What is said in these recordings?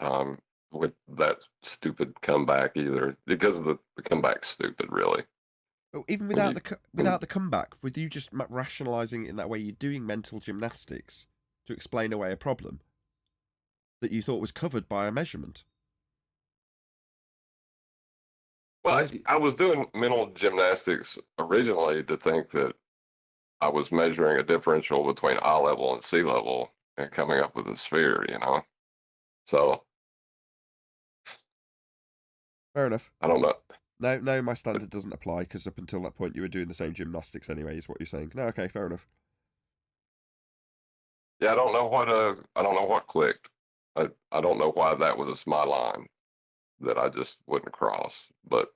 time with that stupid comeback either, because of the comeback's stupid, really. Well, even When without you when without the comeback, with you just rationalising it in that way, you're doing mental gymnastics to explain away a problem that you thought was covered by a measurement. well, Those, I was doing mental gymnastics originally to think that I was measuring a differential between eye level and sea level and coming up with a sphere, you know? So, fair enough. I don't know. No, no, my standard doesn't apply because up until that point you were doing the same gymnastics anyway. Is what you're saying? No, okay, fair enough. Yeah, I don't know what clicked. I don't know why that was my line that I just wouldn't cross, but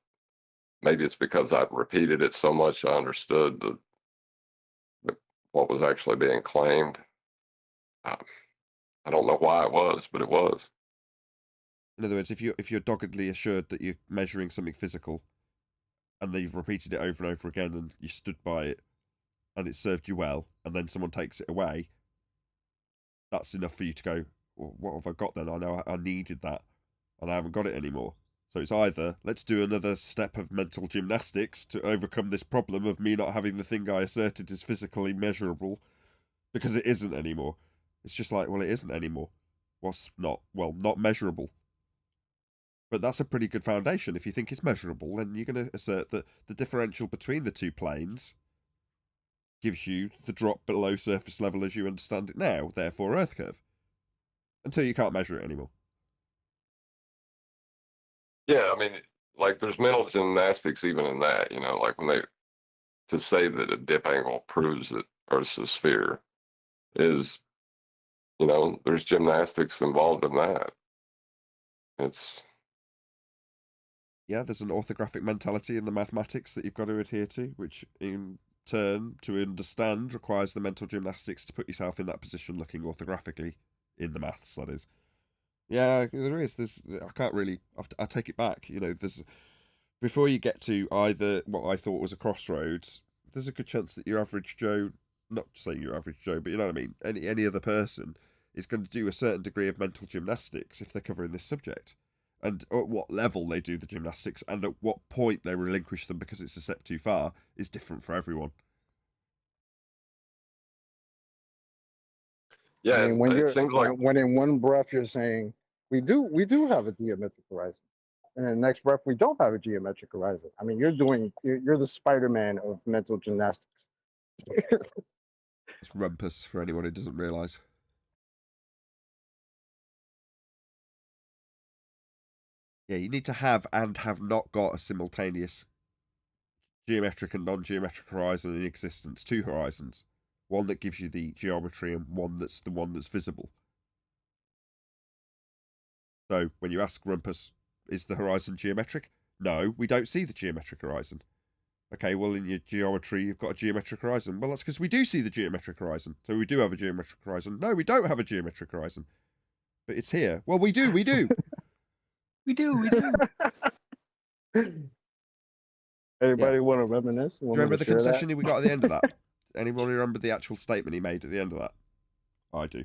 maybe it's because I'd repeated it so much I understood the what was actually being claimed. I, I don't know why it was, but it was. In other words, if you're doggedly assured that you're measuring something physical and then you've repeated it over and over again and you stood by it and it served you well, and then someone takes it away, that's enough for you to go, well, what have I got then? I know I needed that and I haven't got it anymore. So it's either let's do another step of mental gymnastics to overcome this problem of me not having the thing I asserted is physically measurable, because it isn't anymore. It's just like, well, it isn't anymore. What's not? Well, not measurable. But that's a pretty good foundation. If you think it's measurable, then you're going to assert that the differential between the two planes gives you the drop below surface level as you understand it now, therefore Earth curve, until you can't measure it anymore. Yeah, I mean, like there's mental gymnastics even in that, you know, like when they to say that a dip angle proves that Earth's a sphere is, you know, there's gymnastics involved in that. It's Yeah, there's an orthographic mentality in the mathematics that you've got to adhere to, which in turn, to understand, requires the mental gymnastics to put yourself in that position looking orthographically in the maths, that is. Yeah, there is. I can't really. I take it back. You know, there's before you get to either what I thought was a crossroads. There's a good chance that your average Joe, not saying your average Joe, but you know what I mean. Any other person is going to do a certain degree of mental gymnastics if they're covering this subject, and at what level they do the gymnastics, and at what point they relinquish them because it's a step too far is different for everyone. I yeah, mean, when it you're seems like when in one breath you're saying we do have a geometric horizon, and in the next breath we don't have a geometric horizon. I mean, you're the Spider-Man of mental gymnastics. It's rumpus for anyone who doesn't realise. Yeah, you need to have and have not got a simultaneous geometric and non-geometric horizon in existence. Two horizons, one that gives you the geometry and one that's visible. So when you ask Rumpus, is the horizon geometric? No, we don't see the geometric horizon. Okay, well, in your geometry, you've got a geometric horizon. Well, that's because we do see the geometric horizon. So we do have a geometric horizon. No, we don't have a geometric horizon. But it's here. Well, we do. We do. We do, we do. Anybody want to reminisce? Do you remember the concession we got at the end of that? Anybody remember the actual statement he made at the end of that? I do.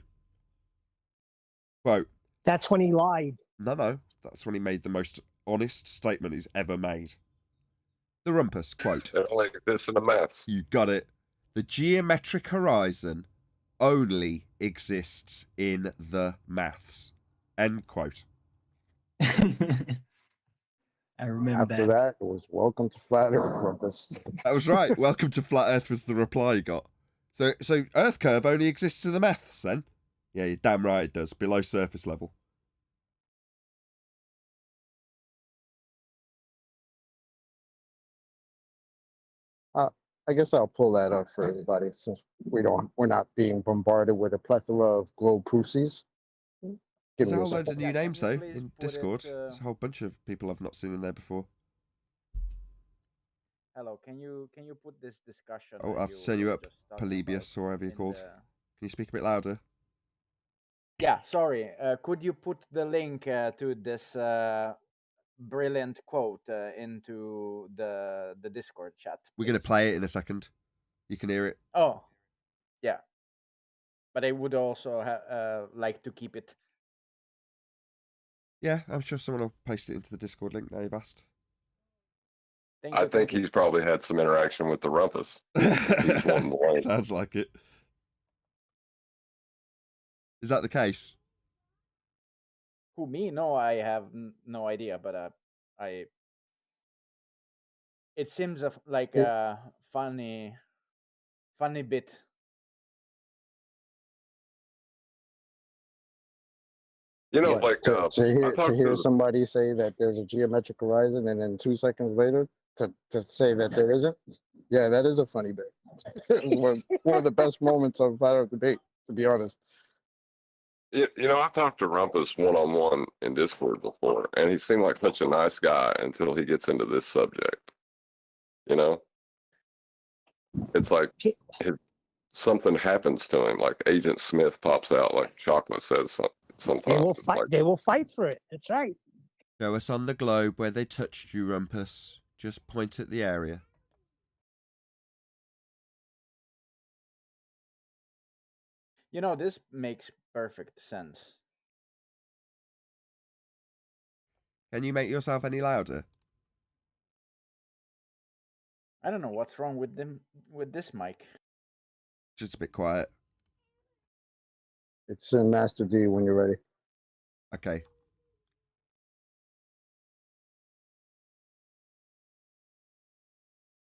Quote. That's when he lied. No. That's when he made the most honest statement he's ever made. The Rumpus, quote. it only exists in the maths. You got it. The geometric horizon only exists in the maths. End quote. I remember After that. that, it was welcome to flat Earth. Rumpus. That was right. Welcome to Flat Earth was the reply you got. So Earth curve only exists in the maths then? Yeah, you're damn right it does. Below surface level. I guess I'll pull that up for everybody since we're not being bombarded with a plethora of globe proofsies. Give There's a me a whole load second. of new Yeah, can names you though please in put it, Discord. There's a whole bunch of people I've not seen in there before. Hello, can you put this discussion Oh, that I have to turn you up, just talking about Polybius or whatever you're in called. the... Can you speak a bit louder? Yeah, sorry. Could you put the link to this brilliant quote into the Discord chat? We're going to please? play it in a second. You can hear it. Oh, yeah. But I would also like to keep it Yeah, I'm sure someone will paste it into the Discord link now you've asked. Thank I you, think thank you. he's probably had some interaction with the rumpus. He's wanting to learn. Sounds like it. Is that the case? Who, me? No, I have no idea, but I. It seems like a funny bit. You know, Yeah, like to I hear talked to somebody say that there's a geometric horizon and then 2 seconds later to say that there isn't. Yeah, that is a funny bit. It was one of the best moments of Flat Earth debate, to be honest. you know, I talked to Rumpus one-on-one in Discord before, and he seemed like such a nice guy until he gets into this subject. You know, it's like something happens to him, like Agent Smith pops out, like Chocolate says sometimes. They will It's fight. like, They will fight for it. That's right. Show us on the globe where they touched you, Rumpus. Just point at the area. You know, this makes perfect sense. Can you make yourself any louder? I don't know what's wrong with this mic. Just a bit quiet. It's in Master D when you're ready. Okay.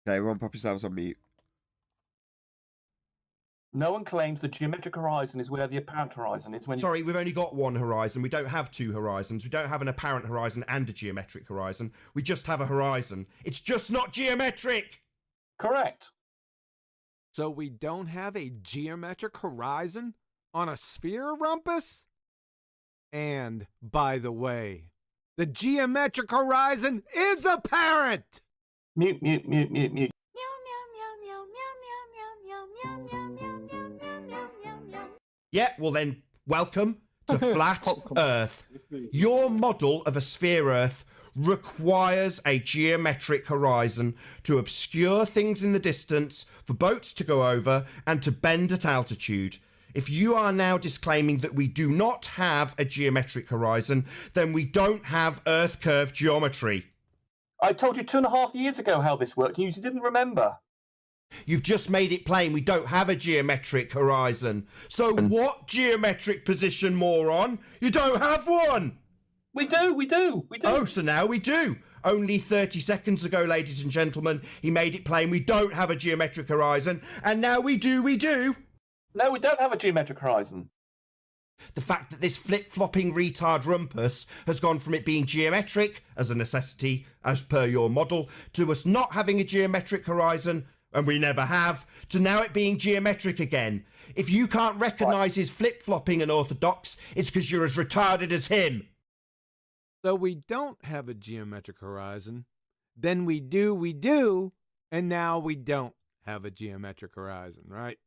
Okay, everyone pop yourselves on mute. No one claims the geometric horizon is where the apparent horizon is when... Sorry, we've only got one horizon. We don't have two horizons. We don't have an apparent horizon and a geometric horizon. We just have a horizon. It's just not geometric! Correct. So we don't have a geometric horizon on a sphere, Rumpus? And, by the way, the geometric horizon is apparent! Mute, mute, mute, mute, mute. Yeah, well then, welcome to Flat Earth. Your model of a sphere Earth requires a geometric horizon to obscure things in the distance, for boats to go over, and to bend at altitude. If you are now disclaiming that we do not have a geometric horizon, then we don't have Earth curve geometry. I told you 2.5 years ago how this worked, and you didn't remember. You've just made it plain we don't have a geometric horizon. So what geometric position, moron? You don't have one! We do, we do, we do. Oh, so now we do. Only 30 seconds ago, ladies and gentlemen, he made it plain we don't have a geometric horizon, and now we do, we do. No, we don't have a geometric horizon. The fact that this flip-flopping retard Rumpus has gone from it being geometric as a necessity, as per your model, to us not having a geometric horizon, and we never have, to now it being geometric again. If you can't recognise his flip-flopping and orthodox, it's because you're as retarded as him. So we don't have a geometric horizon. Then we do, and now we don't have a geometric horizon, right?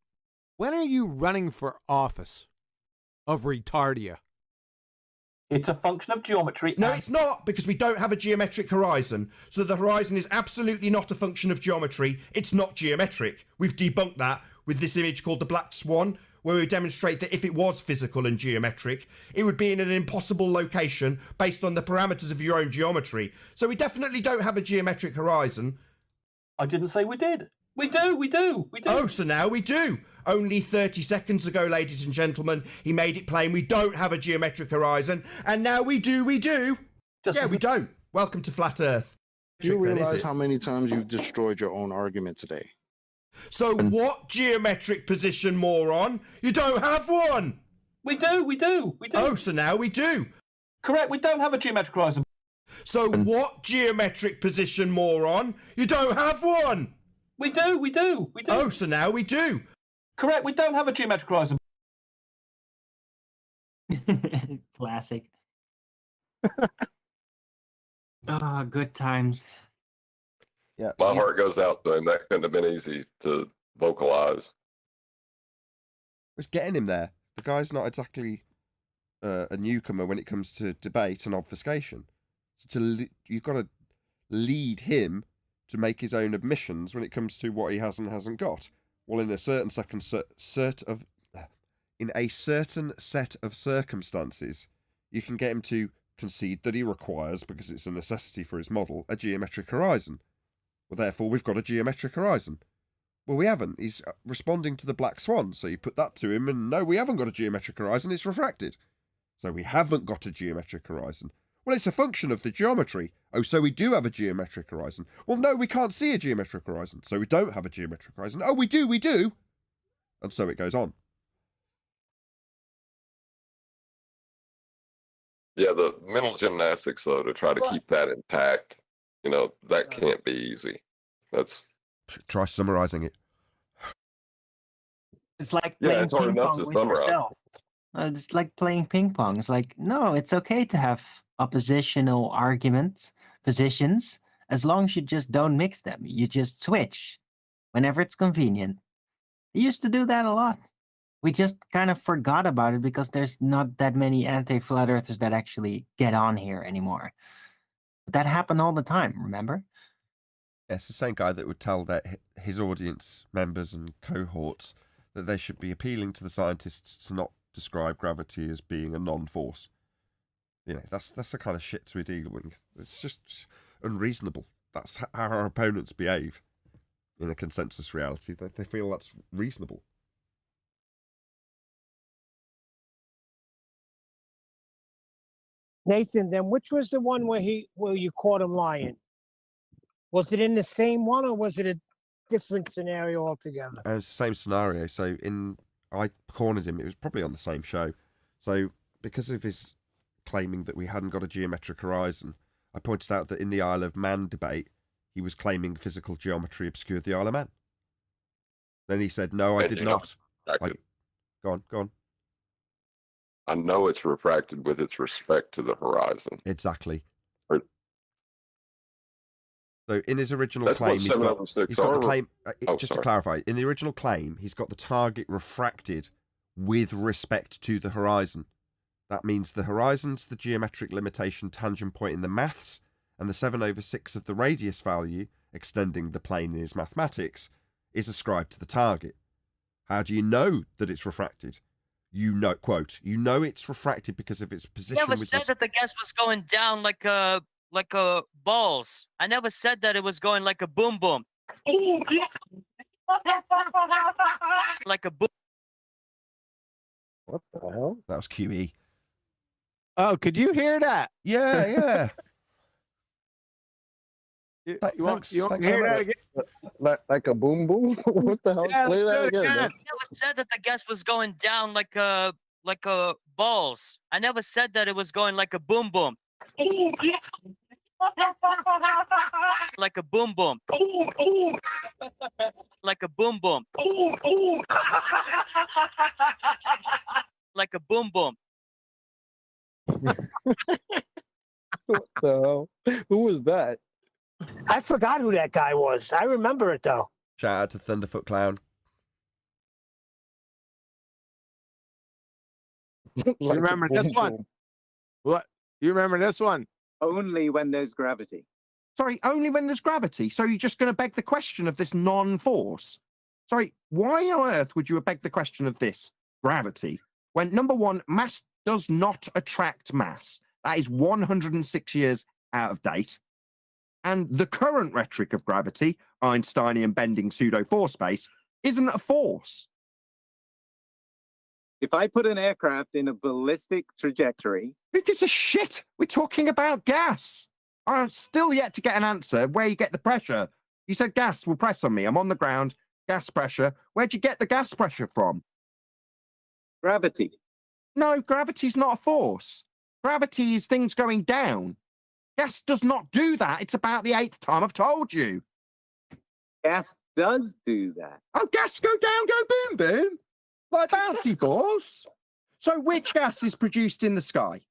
When are you running for office of Retardia? It's a function of geometry. No, and- it's not, because we don't have a geometric horizon. So the horizon is absolutely not a function of geometry. It's not geometric. We've debunked that with this image called the Black Swan, where we demonstrate that if it was physical and geometric, it would be in an impossible location based on the parameters of your own geometry. So we definitely don't have a geometric horizon. I didn't say we did. We do, we do, we do. Oh, so now we do. Only 30 seconds ago, ladies and gentlemen, he made it plain we don't have a geometric horizon, and now we do, we do. Just Yeah, as we a- don't. Welcome to Flat Earth. Do you Then, is realize it? how many times you've destroyed your own argument today? So what geometric position, moron? You don't have one. We do, we do, we do. Oh, so now we do. Correct, we don't have a geometric horizon. So what geometric position, moron? You don't have one. We do, we do, we do. Oh, so now we do. Correct, we don't have a geometric horizon. Classic. Ah, good times. Yeah. my heart goes out to him. That couldn't have been easy to vocalize. It's getting him there. The guy's not exactly a newcomer when it comes to debate and obfuscation. So you've got to lead him to make his own admissions when it comes to what he has and hasn't got. Well, in a certain set of circumstances, you can get him to concede that he requires, because it's a necessity for his model, a geometric horizon. Well, therefore, we've got a geometric horizon. Well, we haven't. He's responding to the black swan, so you put that to him, and no, we haven't got a geometric horizon, it's refracted. So we haven't got a geometric horizon. Well, it's a function of the geometry. Oh, so we do have a geometric horizon. Well, no, we can't see a geometric horizon, so we don't have a geometric horizon. Oh, we do. And so it goes on. Yeah, the mental gymnastics, though, to try to keep that intact, that can't be easy. That's Try summarizing it. It's like Yeah, playing it's hard ping enough pong to with summarize. yourself. It's like playing ping pong. It's like, no, it's okay to have oppositional arguments, positions, as long as you just don't mix them. You just switch whenever it's convenient. We used to do that a lot. We just kind of forgot about it because there's not that many anti-flat earthers that actually get on here anymore. But that happened all the time, remember? Yeah, it's the same guy that would tell his audience members and cohorts that they should be appealing to the scientists to not describe gravity as being a non-force. That's the kind of shit we're dealing with. It's just unreasonable. That's how our opponents behave in a consensus reality. They feel that's reasonable. Nathan, then which was the one where you caught him lying? Was it in the same one or was it a different scenario altogether? It's the same scenario. So I cornered him. It was probably on the same show. So because of his claiming that we hadn't got a geometric horizon, I pointed out that in the Isle of Man debate, he was claiming physical geometry obscured the Isle of Man. Then he said, no, I And did you know, not. refracted. Go on. I know it's refracted with its respect to the horizon. Exactly. Or- So in his original That's claim, what he's got 706 the are. claim. Oh, Just to sorry. clarify, in the original claim, he's got the target refracted with respect to the horizon. That means the horizon's the geometric limitation tangent point in the maths, and the 7/6 of the radius value, extending the plane in his mathematics, is ascribed to the target. How do you know that it's refracted? You know, quote, you know it's refracted because of its position. I never said that the gas was going down like a balls. I never said that it was going like a boom boom. Like a boom. What the hell? That was QE. Oh, could you hear that? Yeah. You Thanks want so to hear that much. again? Like a boom boom? What the hell? Yeah, Play let's that do it again, man. I never said that the gas was going down like a balls. I never said that it was going like a boom boom. Like a boom boom. Like a boom boom. Like a boom boom. What the hell? Who was that? I forgot who that guy was. I remember it though. Shout out to Thunderfoot Clown. Like a remember this boom one? boom. What? You remember this one? Only when there's gravity. Sorry, only when there's gravity. So you're just going to beg the question of this non-force? Sorry, why on earth would you beg the question of this gravity when, number one, mass does not attract mass? That is 106 years out of date. And the current rhetoric of gravity, Einsteinian bending pseudo-force space, isn't a force. If I put an aircraft in a ballistic trajectory, Who gives a shit? We're talking about gas. I'm still yet to get an answer where you get the pressure. You said gas will press on me. I'm on the ground. Gas pressure. Where'd you get the gas pressure from? gravity. No, gravity's not a force. Gravity is things going down. Gas does not do that. It's about the 8th time I've told you. Gas does do that. Oh, gas go down, go boom, boom. Like bouncy balls. So which gas is produced in the sky?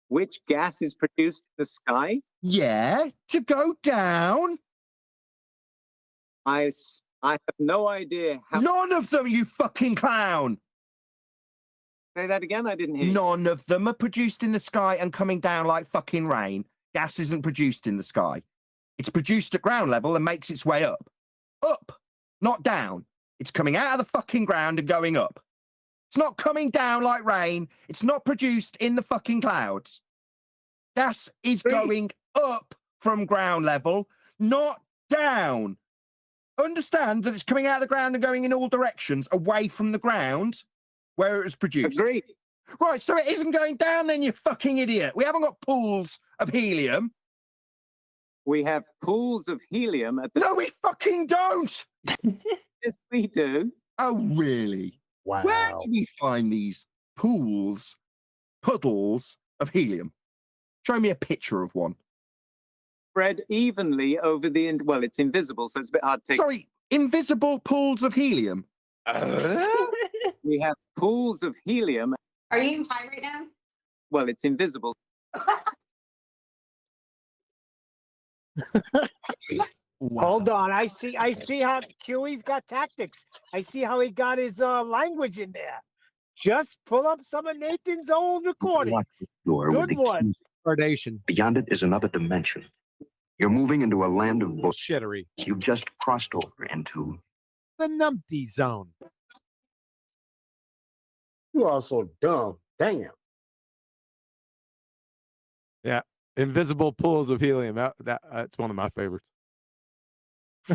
Which gas is produced in the sky? Yeah, to go down. I have no idea how. None of them, you fucking clown. Say that again. I didn't hear. You. None of them are produced in the sky and coming down like fucking rain. Gas isn't produced in the sky. It's produced at ground level and makes its way up. Up, not down. It's coming out of the fucking ground and going up. It's not coming down like rain. It's not produced in the fucking clouds. Gas is going up from ground level, not down. Understand that it's coming out of the ground and going in all directions away from the ground where it was produced. Agreed. Right, so it isn't going down then, you fucking idiot. We haven't got pools of helium. We have pools of helium at the. No, we fucking don't. Yes, we do. Oh, really? Wow. Where do we find these pools, puddles of helium? Show me a picture of one. Spread evenly over the. Well, it's invisible, so it's a bit hard to take. Sorry, invisible pools of helium. We have pools of helium. Are you high right now? Well, it's invisible. Hold on. I see how Huey's got tactics. I see how he got his language in there. Just pull up some of Nathan's old recordings. Good one. Predation. Beyond it is another dimension. You're moving into a land of Bullshittery. You've just crossed over into The numpty zone. You are so dumb. Damn. Yeah. Invisible pools of helium. That's one of my favorites.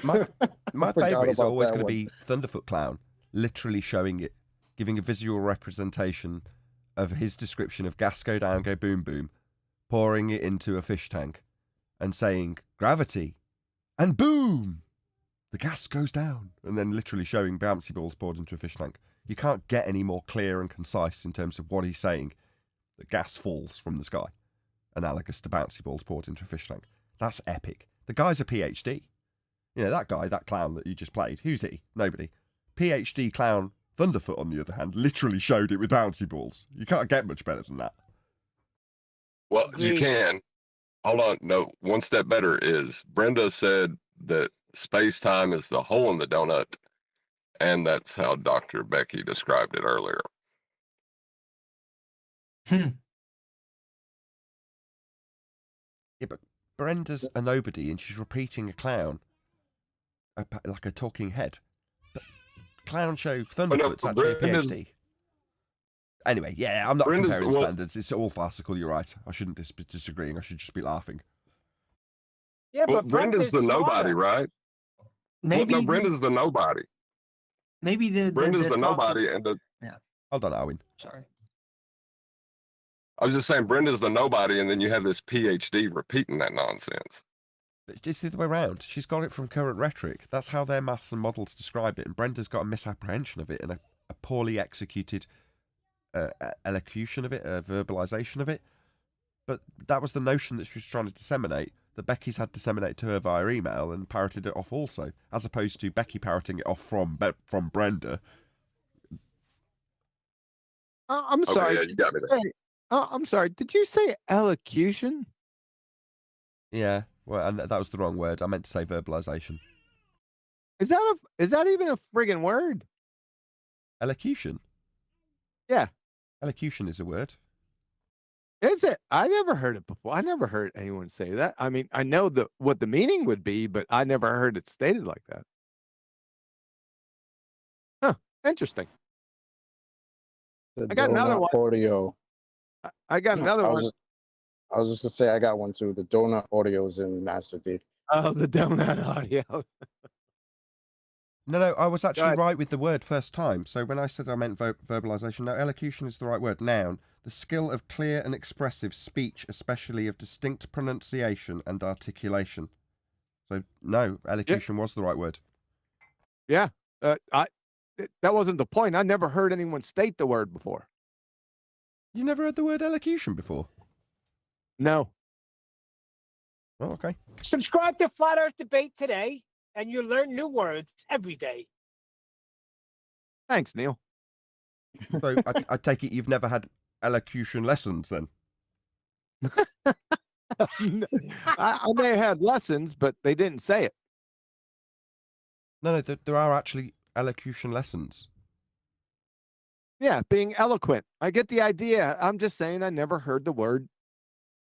My forgot favourite is about always that going to one. be Thunderfoot Clown, literally showing it, giving a visual representation of his description of gas go down, go boom boom, pouring it into a fish tank, and saying gravity, and boom, the gas goes down, and then literally showing bouncy balls poured into a fish tank. You can't get any more clear and concise in terms of what he's saying. The gas falls from the sky, analogous to bouncy balls poured into a fish tank. That's epic. The guy's a PhD. You know, that guy, that clown that you just played, who's he? Nobody. PhD clown Thunderfoot, on the other hand, literally showed it with bouncy balls. You can't get much better than that. Well, you can. Hold on. No, one step better is Brenda said that space-time is the hole in the donut, and that's how Dr. Becky described it earlier. Yeah, but Brenda's a nobody and she's repeating a clown. Like a talking head. But Clown Show Thunderfoot's actually a PhD. Anyway, yeah, I'm not comparing standards. It's all farcical, you're right. I shouldn't be disagreeing. I should just be laughing. Yeah, Well, but Brenda's the nobody, right? Maybe no, Brenda's the nobody. Maybe Brenda's the talking- nobody, and the. Yeah. Hold on, Owen. Sorry. I was just saying, Brenda's the nobody, and then you have this PhD repeating that nonsense. But it's the other way around. She's got it from current rhetoric. That's how their maths and models describe it. And Brenda's got a misapprehension of it and a poorly executed elocution of it, verbalization of it. But that was the notion that she was trying to disseminate, that Becky's had disseminated to her via email and parroted it off also, as opposed to Becky parroting it off from Brenda. I'm Okay, sorry. yeah, you got me there. I'm sorry. Did you say elocution? Yeah, well, and that was the wrong word. I meant to say verbalization. Is that even a friggin' word? Elocution? Yeah. Elocution is a word. Is it? I never heard it before. I never heard anyone say that. I mean, I know what the meaning would be, but I never heard it stated like that. Huh. Interesting. I got another one. Audio. I got another one. I was just gonna say I got one too. The donut audio is in Master D. Oh, the donut audio. No, I was actually right with the word first time. So when I said I meant verbalization, no, elocution is the right word. Noun, the skill of clear and expressive speech, especially of distinct pronunciation and articulation. So no, elocution was the right word. Yeah. That wasn't the point. I never heard anyone state the word before. You never heard the word elocution before? No. Oh, okay. Subscribe to Flat Earth Debate today, and you learn new words every day. Thanks, Neil. So I take it you've never had elocution lessons then? I may have had lessons, but they didn't say it. No, there are actually elocution lessons. Yeah, being eloquent. I get the idea. I'm just saying I never heard the word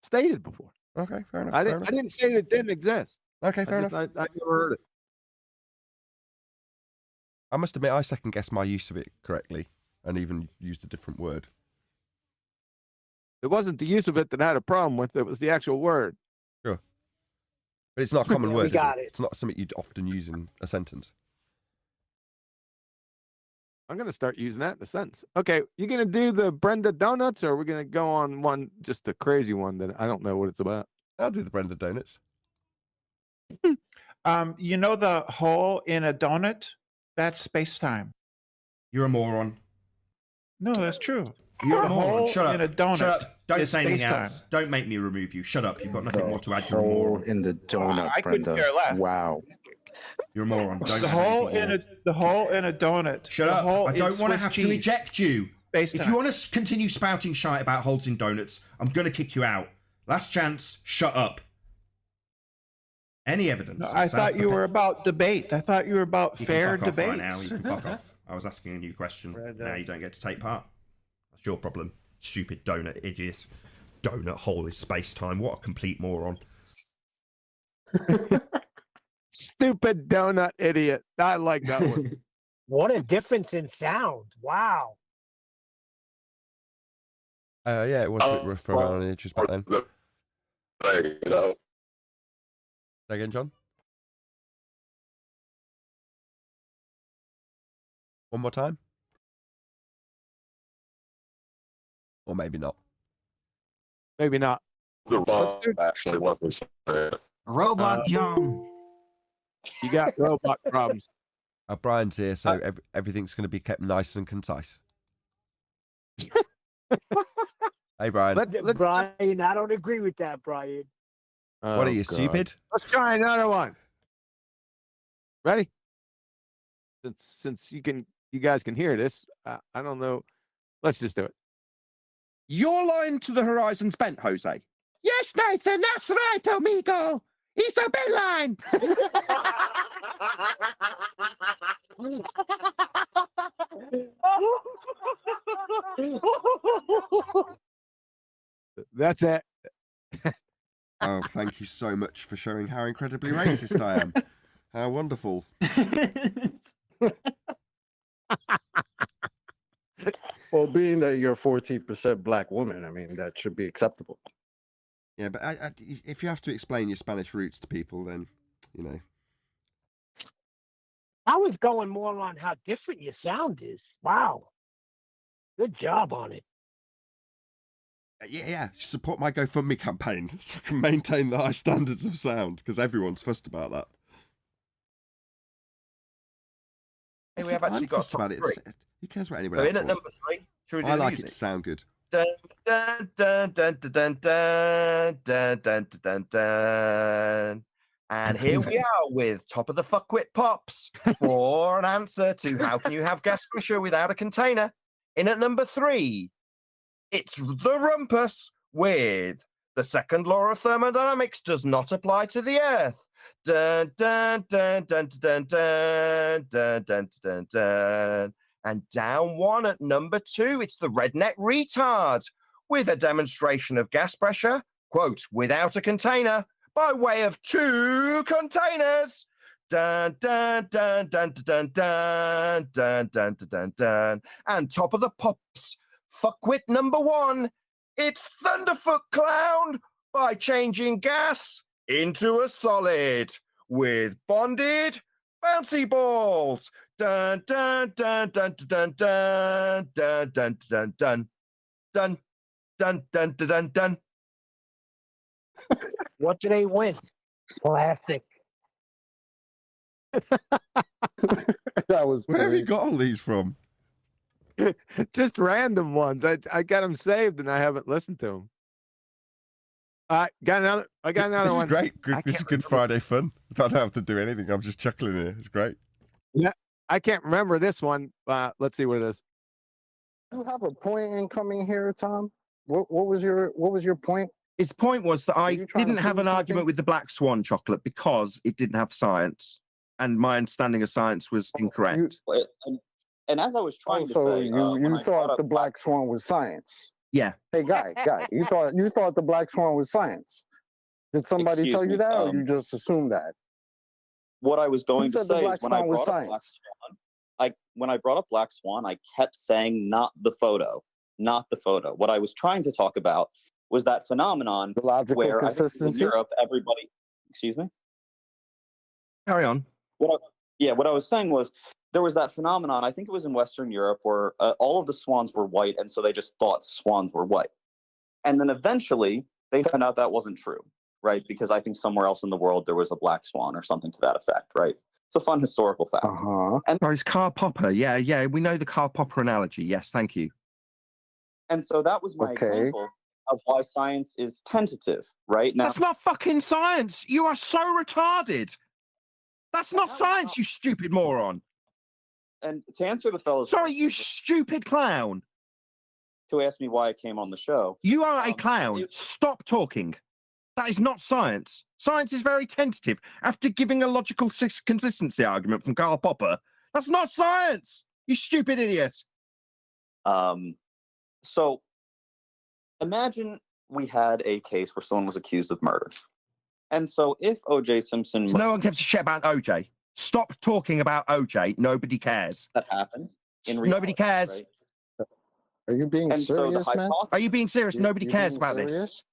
stated before. Okay, fair enough. I didn't say it didn't exist. Okay, fair enough. I never heard it. I must admit, I second guessed my use of it correctly. and even used a different word. It wasn't the use of it that I had a problem with. It was the actual word. Sure. But it's not a common Yeah, we word, is got it? it. It's not something you'd often use in a sentence. I'm going to start using that in a sentence. Okay, you going to do the Brenda Donuts, or are we going to go on one, just a crazy one that I don't know what it's about? I'll do the Brenda Donuts. You know the hole in a donut? That's space-time. You're a moron. No, that's true. You're The a moron. hole Shut up. in a donut Shut up. Don't is say anything space-time. else. Don't make me remove you. Shut up. You've got nothing more to add. You're a Hole moron. in the donut, I couldn't Brenda. care less. Wow. You're a moron. Don't The add hole anything in more. the hole in a donut. Shut The up. hole I don't is want to Swiss have to cheese. eject you. Space-time. If you want to continue spouting shite about holes in donuts, I'm going to kick you out. Last chance. Shut up. Any evidence? No, I thought you were about debate. I thought you were about You fair can fuck off debate. right now. You can fuck off. I was asking a new question. Now you don't get to take part. That's your problem. Stupid donut idiot. Donut hole is space-time. What a complete moron. Stupid donut idiot. I like that one. What a difference in sound. Wow. Yeah, it was a bit rough around the edges back then. You know, Say again, John? One more time? Or maybe not. Maybe not. the wrong actually what was said. Robot John. You got robot problems. Brian's here, so everything's going to be kept nice and concise. Hey, Brian. Brian, I don't agree with that, Brian. What are you, stupid? Let's try another one. Ready? Since you guys can hear this, I don't know. Let's just do it. Your line to the horizon's bent, Jose. Yes, Nathan, that's right, amigo. It's a bent line. That's it. Oh, thank you so much for showing how incredibly racist I am. How wonderful. Well, being that you're a 14% black woman, I mean, that should be acceptable. Yeah, but if you have to explain your Spanish roots to people, then, you know. I was going more on how different your sound is. Wow. Good job on it. Yeah, support my GoFundMe campaign so I can maintain the high standards of sound, because everyone's fussed about that. Hey, we have actually got fussed about it. three. Who cares what anyone We're else in at wants? number 3. Should we do I the like it music? to sound good. Dun, dun, dun, dun, dun, dun, dun, dun, dun, dun, dun. And here we are with Top of the Fuckwit Pops for an answer to how can you have gas pressure without a container. In at number 3, it's the rumpus with the second law of thermodynamics does not apply to the Earth. Dun, dun, dun, dun, dun, dun, dun, dun, dun, dun. And down one at number 2, it's the redneck retard with a demonstration of gas pressure, quote, without a container, by way of 2 containers. Dun, dun, dun, dun, dun, dun, dun, dun, dun, dun, dun. And Top of the Pops, fuckwit number 1, it's Thunderfoot Clown by changing gas into a solid with bonded bouncy balls. Dun dun dun dun dun dun dun dun dun dun dun dun dun dun dun dun. What do they win? Classic. That was Where have you great. got all these from? Just random ones. I got them saved and I haven't listened to them. I got another This is one. great. I This is can't good remember. Friday fun. I don't have to do anything. I'm just chuckling here. It's great. Yeah, I can't remember this one. Let's see what it is. You have a point in coming here, Tom? What was your point? His point was that I you trying to didn't have prove an argument something? with the Black Swan chocolate because it didn't have science, and my understanding of science was incorrect. And as I was trying to So say, when you I brought thought up the black swan was science. Yeah. Hey, guy, you thought the black swan was science. Did somebody Excuse tell me, you that, or you just assumed that? what I was going Who to said the say black is when I swan was brought up Black science? Swan, when I brought up Black Swan, I kept saying not the photo, not the photo. What I was trying to talk about was that phenomenon The logical where I think in consistency. Europe, everybody, excuse me? Carry on. What I was saying was there was that phenomenon, I think it was in Western Europe, where all of the swans were white, and so they just thought swans were white. And then eventually they found out that wasn't true, right? Because I think somewhere else in the world there was a black swan or something to that effect, right? It's a fun historical fact. Uh-huh. Oh, it's Karl Popper. Yeah, we know the Karl Popper analogy. Yes, thank you. And so that was my example of why science is tentative, right? Now, That's not fucking science. You are so retarded. That's not science, you stupid moron. And to answer the fellow's Sorry, you stupid clown. to ask me why I came on the show. You are a clown. Stop talking. That is not science. Science is very tentative. After giving a logical consistency argument from Karl Popper, that's not science. You stupid idiot. So imagine we had a case where someone was accused of murder. And so if O.J. Simpson... No one gives a shit about O.J. Stop talking about O.J. Nobody cares. That happened. Nobody cares. Right? Are you being serious, man? Are you being serious? Nobody you cares being about serious? this.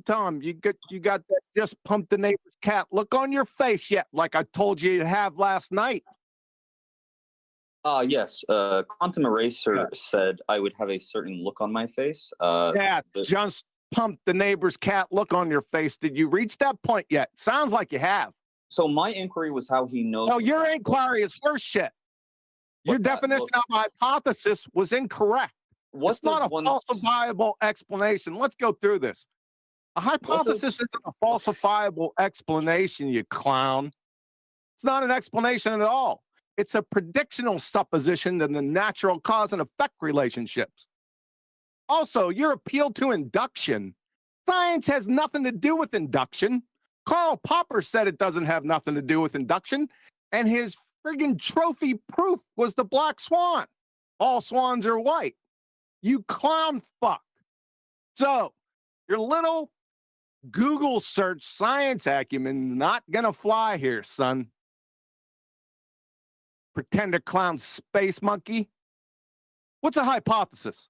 Tom, you got that just pumped the neighbor's cat look on your face yet, like I told you to have last night. Yes. Quantum Eraser said I would have a certain look on my face. Just pumped the neighbor's cat look on your face. Did you reach that point yet? Sounds like you have. So my inquiry was how he knows. So your inquiry is horse shit. Your definition of hypothesis was incorrect. It's not a falsifiable explanation. Let's go through this. A hypothesis isn't a falsifiable explanation, you clown. It's not an explanation at all. It's a predictional supposition in the natural cause and effect relationships. Also, your appeal to induction. Science has nothing to do with induction. Karl Popper said it doesn't have nothing to do with induction, and his friggin' trophy proof was the black swan. All swans are white. You clown fuck. So, your little Google search science acumen not gonna fly here, son. Pretender clown space monkey. What's a hypothesis?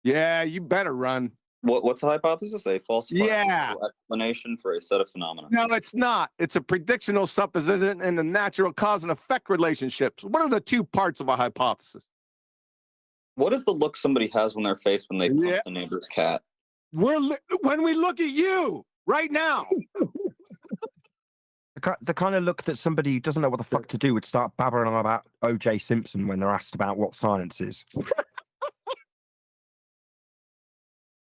Yeah, you better run. What's a hypothesis? A falsifiable Yeah. explanation for a set of phenomena. No, it's not. It's a predictional supposition in the natural cause and effect relationships. What are the two parts of a hypothesis? What is the look somebody has on their face when they pump the neighbor's cat? When we look at you right now. The kind of look that somebody who doesn't know what the fuck to do would start babbling on about O.J. Simpson when they're asked about what science is.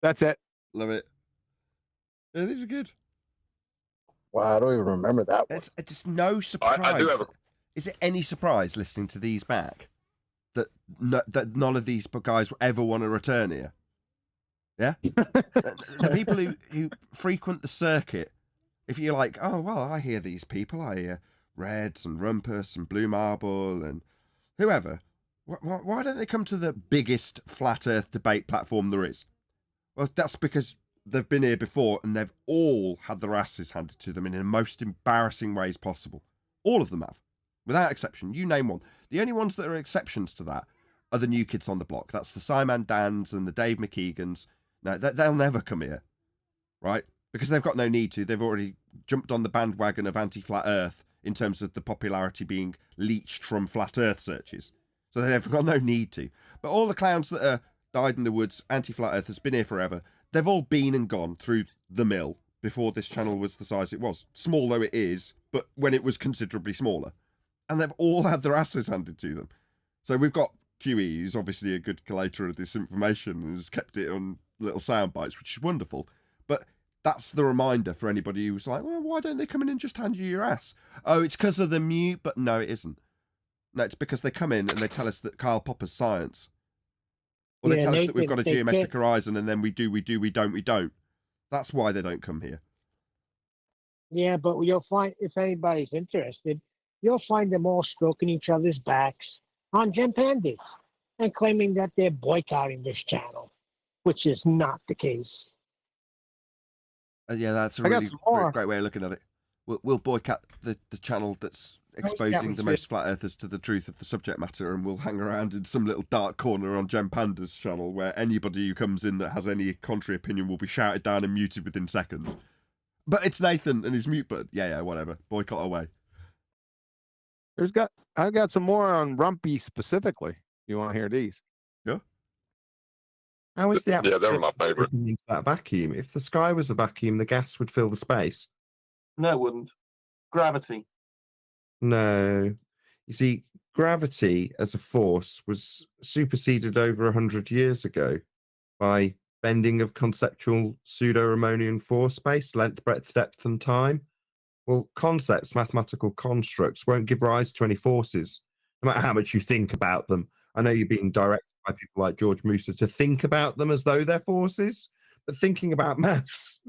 That's it. Love it. Yeah, these are good. Wow, I don't even remember that one. It's no surprise. I do have Is it any surprise listening to these back that that none of these guys ever want to return here? Yeah, the people who frequent the circuit. If you're like, oh well, I hear these people. I hear Reds and Rumpus and Blue Marble and whoever. Why don't they come to the biggest flat Earth debate platform there is? Well, that's because they've been here before and they've all had their asses handed to them in the most embarrassing ways possible. All of them have, without exception. You name one. The only ones that are exceptions to that are the new kids on the block. That's the Simon Dans and the Dave McKeegans. No, they'll never come here, right? Because they've got no need to. They've already jumped on the bandwagon of anti-flat Earth in terms of the popularity being leached from flat Earth searches. So they've got no need to. But all the clowns that are died in the woods, anti-flat Earth has been here forever. They've all been and gone through the mill before this channel was the size it was. Small though it is, but when it was considerably smaller. And they've all had their asses handed to them. So we've got QE, who's obviously a good collator of this information and has kept it on little sound bites, which is wonderful. But that's the reminder for anybody who's like, well, why don't they come in and just hand you your ass? Oh, it's because of the mute, but no, it isn't. No, it's because they come in and they tell us that Karl Popper's science. Or they tell us that we've got a geometric horizon and then we don't. That's why they don't come here. Yeah, but you'll find, if anybody's interested, you'll find them all stroking each other's backs on Gen Pandas and claiming that they're boycotting this channel, which is not the case. Yeah, that's a really great way of looking at it. We'll boycott the channel that's How is the exposing the atmosphere- most flat earthers to the truth of the subject matter, and we'll hang around in some little dark corner on Gem Panda's channel where anybody who comes in that has any contrary opinion will be shouted down and muted within seconds. But it's Nathan and his mute button. Yeah, whatever. Boycott away. I got some more on Rumpy specifically. You want to hear these? Yeah. How is the Yeah, atmosphere they were my favorite. fitting into that vacuum? If the sky was a vacuum, the gas would fill the space. No, it wouldn't. Gravity. No. You see, gravity as a force was superseded over 100 years ago by bending of conceptual pseudo-Riemannian force space, length, breadth, depth, and time. Well, concepts, mathematical constructs, won't give rise to any forces, no matter how much you think about them. I know you're being directed by people like George Musa to think about them as though they're forces, but thinking about maths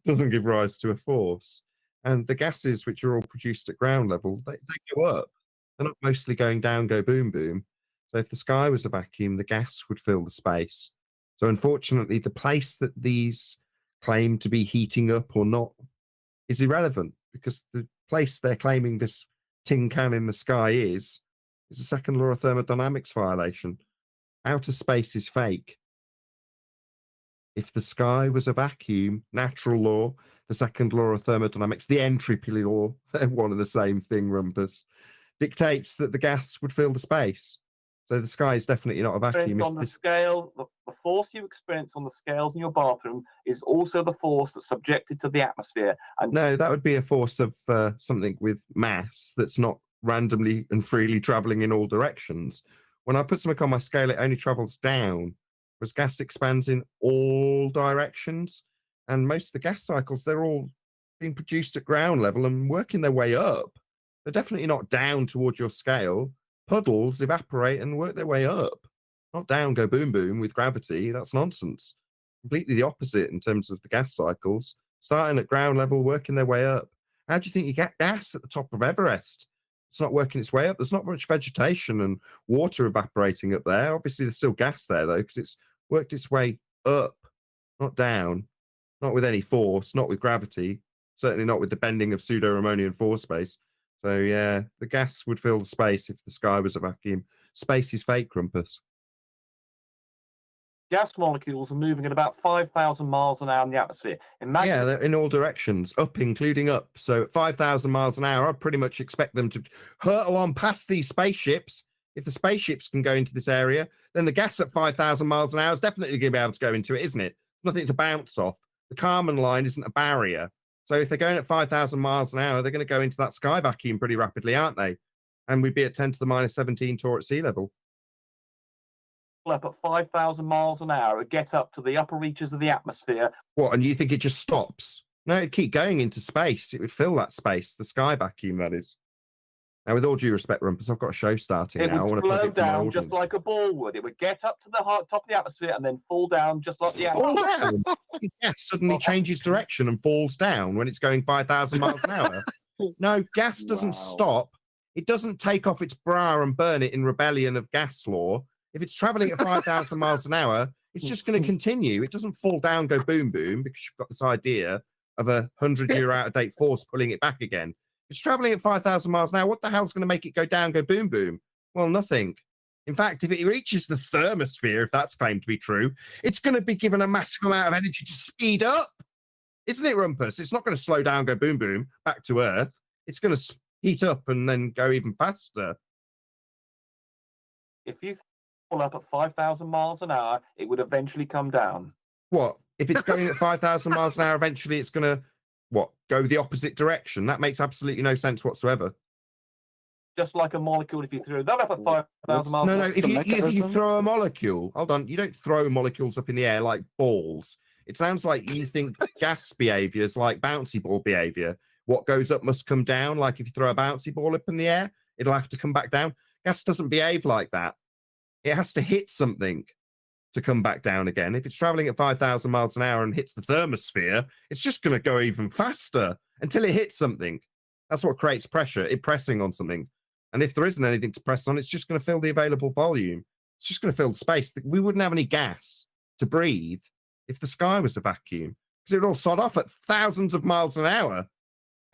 doesn't give rise to a force. And the gases, which are all produced at ground level, they go up. They're not mostly going down, go boom, boom. So if the sky was a vacuum, the gas would fill the space. So unfortunately, the place that these claim to be heating up or not is irrelevant, because the place they're claiming this tin can in the sky is a second law of thermodynamics violation. Outer space is fake. If the sky was a vacuum, natural law, the second law of thermodynamics, the entropy law, they're one and the same thing, Rumpus, dictates that the gas would fill the space. So the sky is definitely not a vacuum. On the scale, the force you experience on the scales in your bathroom is also the force that's subjected to the atmosphere. And No, that would be a force of something with mass that's not randomly and freely traveling in all directions. When I put something on my scale, it only travels down, whereas gas expands in all directions. And most of the gas cycles, they're all being produced at ground level and working their way up. They're definitely not down towards your scale. Puddles evaporate and work their way up, not down, go boom, boom with gravity. That's nonsense. Completely the opposite in terms of the gas cycles, starting at ground level, working their way up. How do you think you get gas at the top of Everest? It's not working its way up. There's not much vegetation and water evaporating up there. Obviously, there's still gas there, though, because it's worked its way up, not down, not with any force, not with gravity, certainly not with the bending of pseudo-Riemannian force space. So, yeah, the gas would fill the space if the sky was a vacuum. Space is fake, Rumpus. gas molecules are moving at about 5,000 miles an hour in the atmosphere. Imagine Yeah, they're in all directions, up, including up. So at 5,000 miles an hour, I pretty much expect them to hurtle on past these spaceships. If the spaceships can go into this area, then the gas at 5,000 miles an hour is definitely going to be able to go into it, isn't it? Nothing to bounce off. The Kármán line isn't a barrier. So if they're going at 5,000 miles an hour, they're going to go into that sky vacuum pretty rapidly, aren't they? And we'd be at 10 to the minus 17 torr at sea level. up at 5,000 miles an hour, it get up to the upper reaches of the atmosphere. What, and you think it just stops? No, it'd keep going into space. It would fill that space, the sky vacuum, that is. Now, with all due respect, Rumpus, I've got a show starting It now. I would want to plug slow it for my down just audience. like a ball would. It would get up to the top of the atmosphere and then fall down just like the Fall atmosphere. down? Gas suddenly changes direction and falls down when it's going 5,000 miles an hour. No, gas doesn't stop. It doesn't take off its bra and burn it in rebellion of gas law. If it's traveling at 5,000 miles an hour, it's just going to continue. It doesn't fall down, go boom, boom, because you've got this idea of a 100-year out-of-date force pulling it back again. If it's traveling at 5,000 miles an hour, what the hell's going to make it go down, go boom, boom? Well, nothing. In fact, if it reaches the thermosphere, if that's claimed to be true, it's going to be given a massive amount of energy to speed up. Isn't it, Rumpus? It's not going to slow down, go boom, boom, back to Earth. It's going to heat up and then go even faster. If you fall up at 5,000 miles an hour, it would eventually come down. What? If it's going at 5,000 miles an hour, eventually it's going to, what, go the opposite direction? That makes absolutely no sense whatsoever. Just like a molecule, if you threw that up at 5,000 miles No, an no, hour. if you throw a molecule, hold on, you don't throw molecules up in the air like balls. It sounds like you think gas behavior is like bouncy ball behavior. What goes up must come down. Like if you throw a bouncy ball up in the air, it'll have to come back down. Gas doesn't behave like that. It has to hit something to come back down again. If it's traveling at 5,000 miles an hour and hits the thermosphere, it's just going to go even faster until it hits something. That's what creates pressure, it pressing on something. And if there isn't anything to press on, it's just going to fill the available volume. It's just going to fill the space. We wouldn't have any gas to breathe if the sky was a vacuum, because it would all sod off at thousands of miles an hour.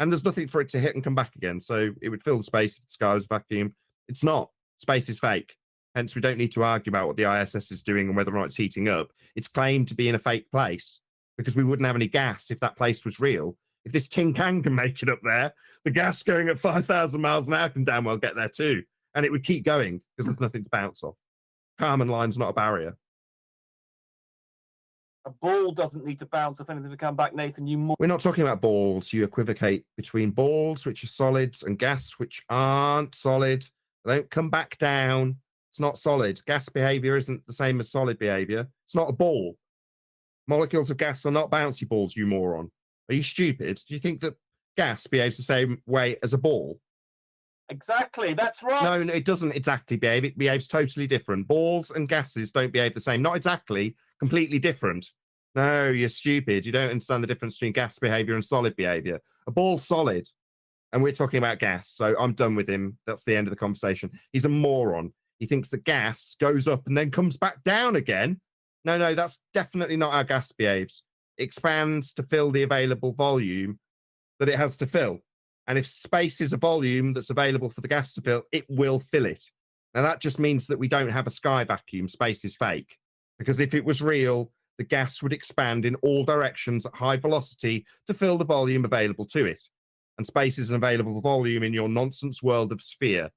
And there's nothing for it to hit and come back again. So it would fill the space if the sky was vacuum. It's not. Space is fake. Hence, we don't need to argue about what the ISS is doing and whether or not it's heating up. It's claimed to be in a fake place because we wouldn't have any gas if that place was real. If this tin can make it up there, the gas going at 5,000 miles an hour can damn well get there too. And it would keep going because there's nothing to bounce off. Kármán line's not a barrier. A ball doesn't need to bounce off anything to come back, Nathan. We're not talking about balls. You equivocate between balls, which are solids, and gas, which aren't solid. They don't come back down. It's not solid. Gas behavior isn't the same as solid behavior. It's not a ball. Molecules of gas are not bouncy balls, you moron. Are you stupid? Do you think that gas behaves the same way as a ball? Exactly, that's right. No, it doesn't exactly behave. It behaves totally different. Balls and gases don't behave the same. Not exactly, completely different. No, you're stupid. You don't understand the difference between gas behavior and solid behavior. A ball's solid, and we're talking about gas. So I'm done with him. That's the end of the conversation. He's a moron. He thinks that gas goes up and then comes back down again. No, that's definitely not how gas behaves. It expands to fill the available volume that it has to fill. And if space is a volume that's available for the gas to fill, it will fill it. Now, that just means that we don't have a sky vacuum. Space is fake. Because if it was real, the gas would expand in all directions at high velocity to fill the volume available to it. And space is an available volume in your nonsense world of sphere.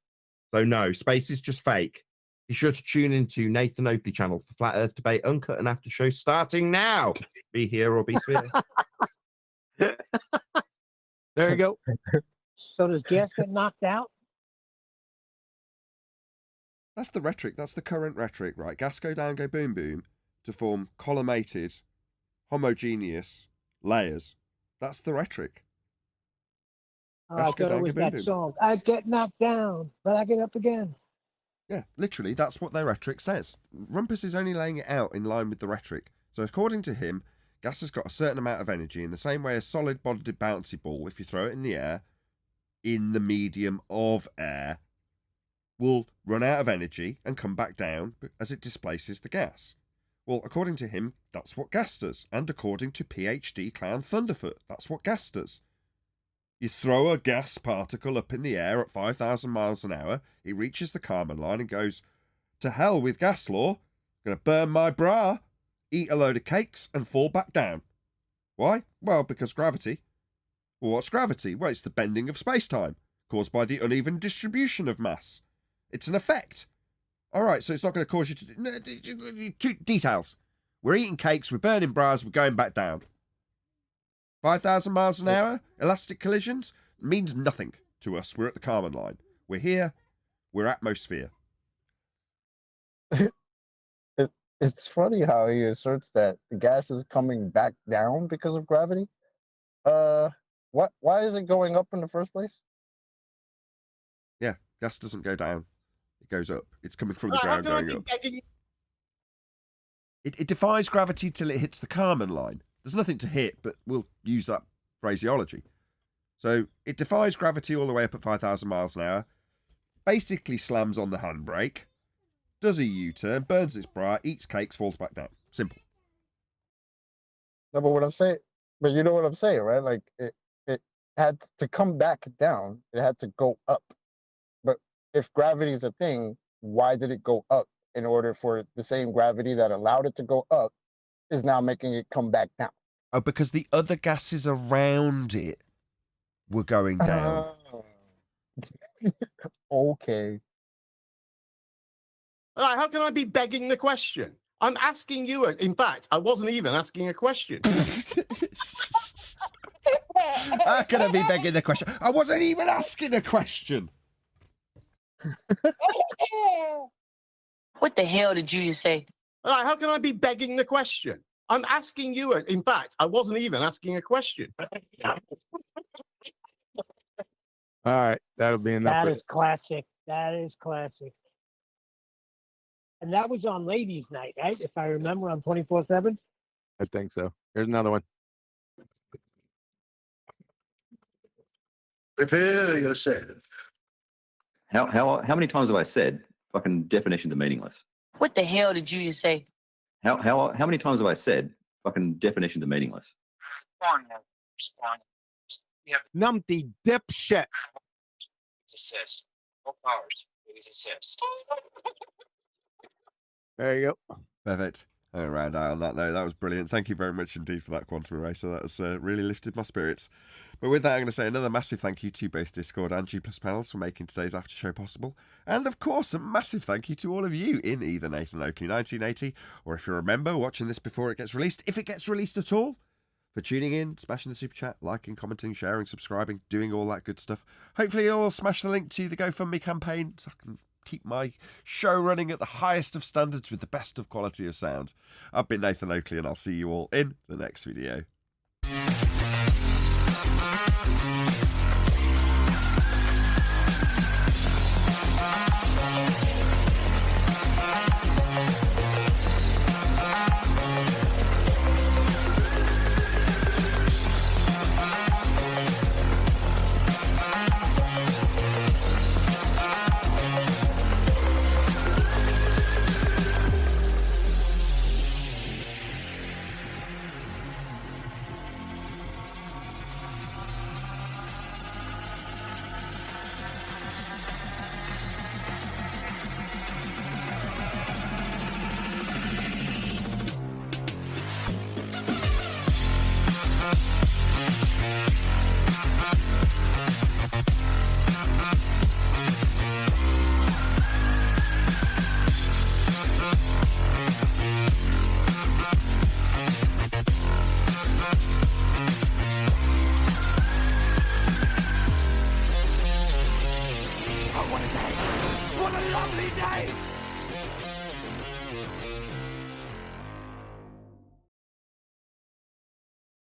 So no, space is just fake. Be sure to tune into Nathan Opie channel for Flat Earth Debate Uncut and After Show starting now. Be here or be sphere. There you go. So does gas get knocked out? That's the rhetoric. That's the current rhetoric, right? Gas go down, go boom, boom, to form collimated, homogeneous layers. That's the rhetoric. Oh, I thought it was that song. I get knocked down, but I get up again. Yeah, literally, that's what their rhetoric says. Rumpus is only laying it out in line with the rhetoric. So according to him, gas has got a certain amount of energy in the same way a solid-bodied bouncy ball, if you throw it in the air, in the medium of air, will run out of energy and come back down as it displaces the gas. Well, according to him, that's what gas does. And according to PhD Clown Thunderfoot, that's what gas does. You throw a gas particle up in the air at 5,000 miles an hour, it reaches the Kármán line and goes, to hell with gas law, gonna burn my bra, eat a load of cakes and fall back down. Why? Well, because gravity. Well, what's gravity? Well, it's the bending of space-time, caused by the uneven distribution of mass. It's an effect. All right, so it's not going to cause you to... Details. We're eating cakes, we're burning bras, we're going back down. 5,000 miles an hour, elastic collisions, means nothing to us. We're at the Kármán line. We're here, we're atmosphere. It's funny how he asserts that the gas is coming back down because of gravity. Why is it going up in the first place? Yeah, gas doesn't go down. It goes up. It's coming from the ground going up. It defies gravity till it hits the Kármán line. There's nothing to hit, but we'll use that phraseology. So it defies gravity all the way up at 5,000 miles an hour, basically slams on the handbrake, does a U-turn, burns its bra, eats cakes, falls back down. Simple. No, but what I'm saying, but you know what I'm saying, right? Like it had to come back down. It had to go up. But if gravity is a thing, why did it go up? In order for the same gravity that allowed it to go up is now making it come back down. Oh, because the other gases around it were going down. Okay. How can I be begging the question? I'm asking you. In fact, I wasn't even asking a question. How can I be begging the question? I wasn't even asking a question. What the hell did you just say? How can I be begging the question? I'm asking you. In fact, I wasn't even asking a question. All right, that'll be enough. That is classic. That is classic. And that was on Ladies' Night, right? If I remember, on 24/7. I think so. Here's another one. Prepare yourself. How many times have I said fucking definitions are meaningless? What the hell did you just say? How many times have I said fucking definitions are meaningless? Numpty dipshit. Assist. No powers. Please assist. There you go. Perfect. I'll round out on that note. That was brilliant. Thank you very much indeed for that, Quantum Eraser. That has really lifted my spirits. But with that, I'm going to say another massive thank you to both Discord and G+ Panels for making today's after show possible. And of course, a massive thank you to all of you in either Nathan Oakley 1980, or if you remember, watching this before it gets released, if it gets released at all, for tuning in, smashing the super chat, liking, commenting, sharing, subscribing, doing all that good stuff. Hopefully you'll smash the link to the GoFundMe campaign so I can keep my show running at the highest of standards with the best of quality of sound. I've been Nathan Oakley, and I'll see you all in the next video.